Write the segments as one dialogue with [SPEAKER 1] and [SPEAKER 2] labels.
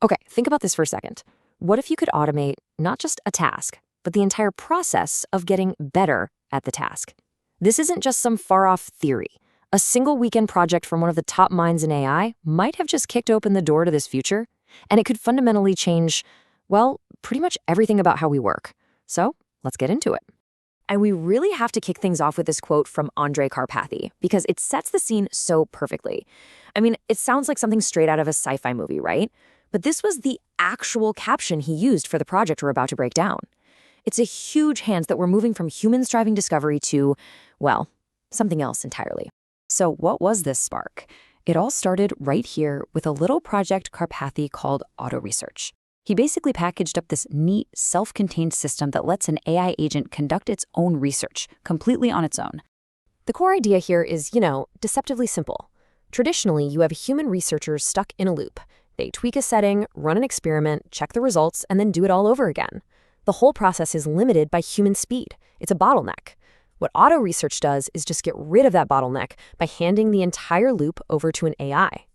[SPEAKER 1] Okay, think about this for a second. What if you could automate not just a task, but the entire process of getting better at the task? This isn't just some far-off theory. A single weekend project from one of the top minds in AI might have just kicked open the door to this future, and it could fundamentally change, well, pretty much everything about how we work. So, let's get into it. And we really have to kick things off with this quote from Andrej Karpathy, because it sets the scene so perfectly. I mean, it sounds like something straight out of a sci-fi movie, right? But this was the actual caption he used for the project we're about to break down. It's a huge hint that we're moving from humans driving discovery to, well, something else entirely. So what was this spark? It all started right here with a little project Karpathy called AutoResearch. He basically packaged up this neat, self-contained system that lets an AI agent conduct its own research, completely on its own. The core idea here is, deceptively simple. Traditionally, you have human researchers stuck in a loop. They tweak a setting, run an experiment, check the results, and then do it all over again. The whole process is limited by human speed. It's a bottleneck. What AutoResearch does is just get rid of that bottleneck by handing the entire loop over to an AI.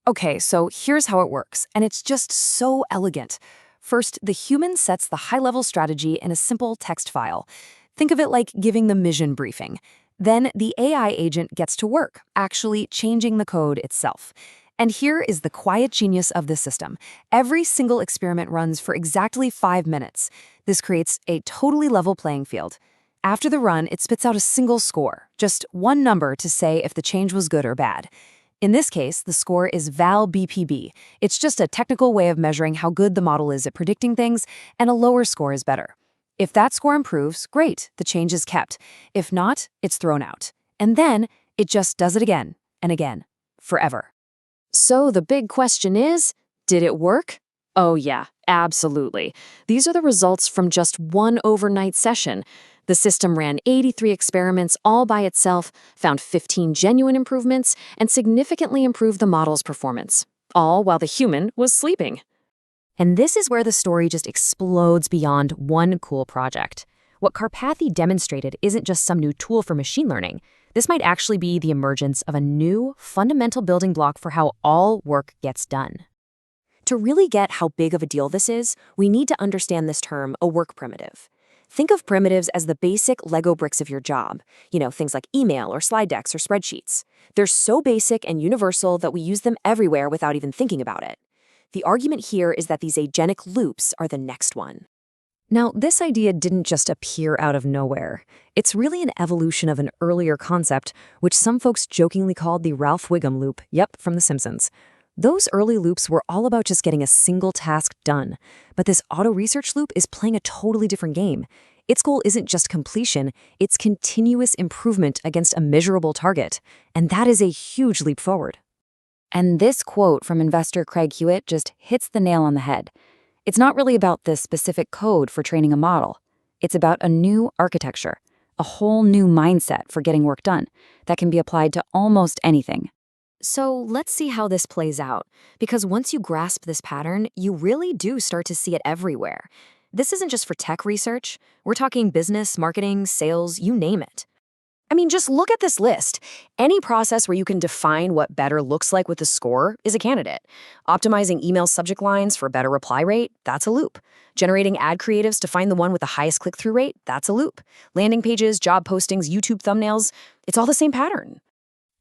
[SPEAKER 1] Okay, so here's how it works, and it's just so elegant. First, the human sets the high-level strategy in a simple text file. Think of it like giving the mission briefing. Then the AI agent gets to work, actually changing the code itself. And here is the quiet genius of this system. Every single experiment runs for exactly 5 minutes. This creates a totally level playing field. After the run, it spits out a single score, just one number to say if the change was good or bad. In this case, the score is val-BPB. It's just a technical way of measuring how good the model is at predicting things, and a lower score is better. If that score improves, great, the change is kept. If not, it's thrown out. And then it just does it again and again, forever. So the big question is, did it work? Oh yeah, absolutely. These are the results from just one overnight session. The system ran 83 experiments all by itself, found 15 genuine improvements, and significantly improved the model's performance, all while the human was sleeping. And this is where the story just explodes beyond one cool project. What Karpathy demonstrated isn't just some new tool for machine learning. This might actually be the emergence of a new, fundamental building block for how all work gets done. To really get how big of a deal this is, we need to understand this term, a work primitive. Think of primitives as the basic Lego bricks of your job, things like email or slide decks or spreadsheets. They're so basic and universal that we use them everywhere without even thinking about it. The argument here is that these agentic loops are the next one. Now, this idea didn't just appear out of nowhere. It's really an evolution of an earlier concept, which some folks jokingly called the Ralph Wiggum loop, from The Simpsons. Those early loops were all about just getting a single task done. But this AutoResearch loop is playing a totally different game. Its goal isn't just completion, it's continuous improvement against a measurable target. And that is a huge leap forward. And this quote from investor Craig Hewitt just hits the nail on the head. It's not really about the specific code for training a model. It's about a new architecture, a whole new mindset for getting work done that can be applied to almost anything. So let's see how this plays out, because once you grasp this pattern, you really do start to see it everywhere. This isn't just for tech research. We're talking business, marketing, sales, you name it. I mean, just look at this list. Any process where you can define what better looks like with a score is a candidate. Optimizing email subject lines for a better reply rate, that's a loop. Generating ad creatives to find the one with the highest click-through rate, that's a loop. Landing pages, job postings, YouTube thumbnails, it's all the same pattern.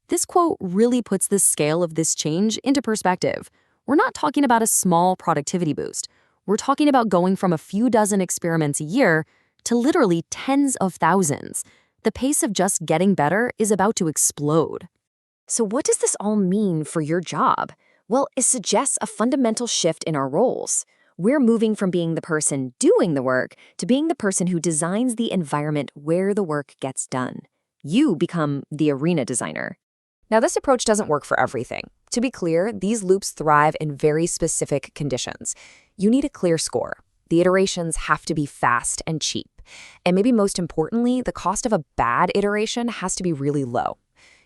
[SPEAKER 1] This quote really puts the scale of this change into perspective. We're not talking about a small productivity boost. We're talking about going from a few dozen experiments a year to literally tens of thousands. The pace of just getting better is about to explode. So what does this all mean for your job? Well, it suggests a fundamental shift in our roles. We're moving from being the person doing the work to being the person who designs the environment where the work gets done. You become the arena designer. Now, this approach doesn't work for everything. To be clear, these loops thrive in very specific conditions. You need a clear score. The iterations have to be fast and cheap. And maybe most importantly, the cost of a bad iteration has to be really low.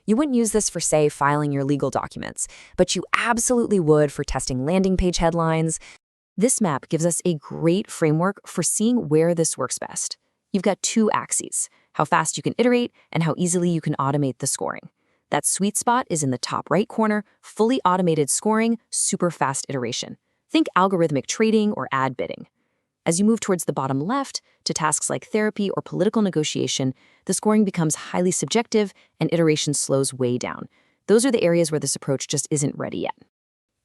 [SPEAKER 1] You wouldn't use this for, say, filing your legal documents, but you absolutely would for testing landing page headlines. This map gives us a great framework for seeing where this works best. You've got two axes, how fast you can iterate and how easily you can automate the scoring. That sweet spot is in the top right corner, fully automated scoring, super fast iteration. Think algorithmic trading or ad bidding. As you move towards the bottom left, to tasks like therapy or political negotiation, the scoring becomes highly subjective and iteration slows way down. Those are the areas where this approach just isn't ready yet.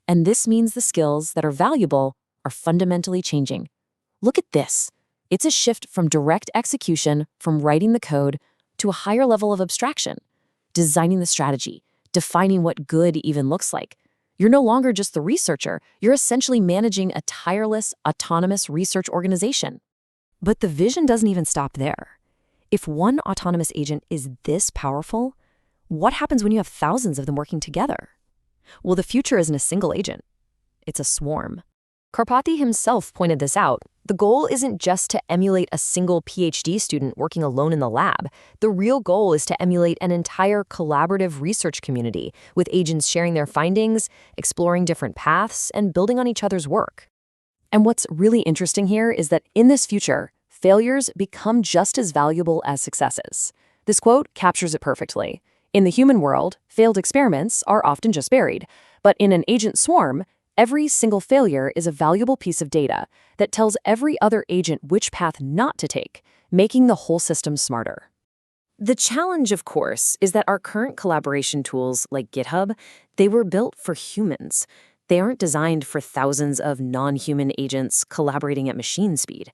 [SPEAKER 1] And this means the skills that are valuable are fundamentally changing. Look at this. It's a shift from direct execution, from writing the code, to a higher level of abstraction, designing the strategy, defining what good even looks like. You're no longer just the researcher, you're essentially managing a tireless, autonomous research organization. But the vision doesn't even stop there. If one autonomous agent is this powerful, what happens when you have thousands of them working together? Well, the future isn't a single agent. It's a swarm. Karpathy himself pointed this out. The goal isn't just to emulate a single PhD student working alone in the lab. The real goal is to emulate an entire collaborative research community, with agents sharing their findings, exploring different paths, and building on each other's work. And what's really interesting here is that in this future, failures become just as valuable as successes. This quote captures it perfectly. In the human world, failed experiments are often just buried, but in an agent swarm, every single failure is a valuable piece of data that tells every other agent which path not to take, making the whole system smarter. The challenge, of course, is that our current collaboration tools like GitHub, they were built for humans. They aren't designed for thousands of non-human agents collaborating at machine speed.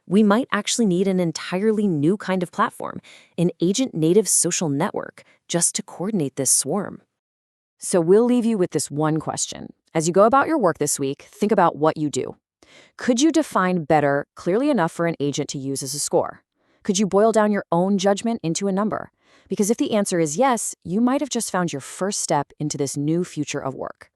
[SPEAKER 1] We might actually need an entirely new kind of platform, an agent-native social network, just to coordinate this swarm. So we'll leave you with this one question. As you go about your work this week, think about what you do. Could you define better clearly enough for an agent to use as a score? Could you boil down your own judgment into a number? Because if the answer is yes, you might have just found your first step into this new future of work.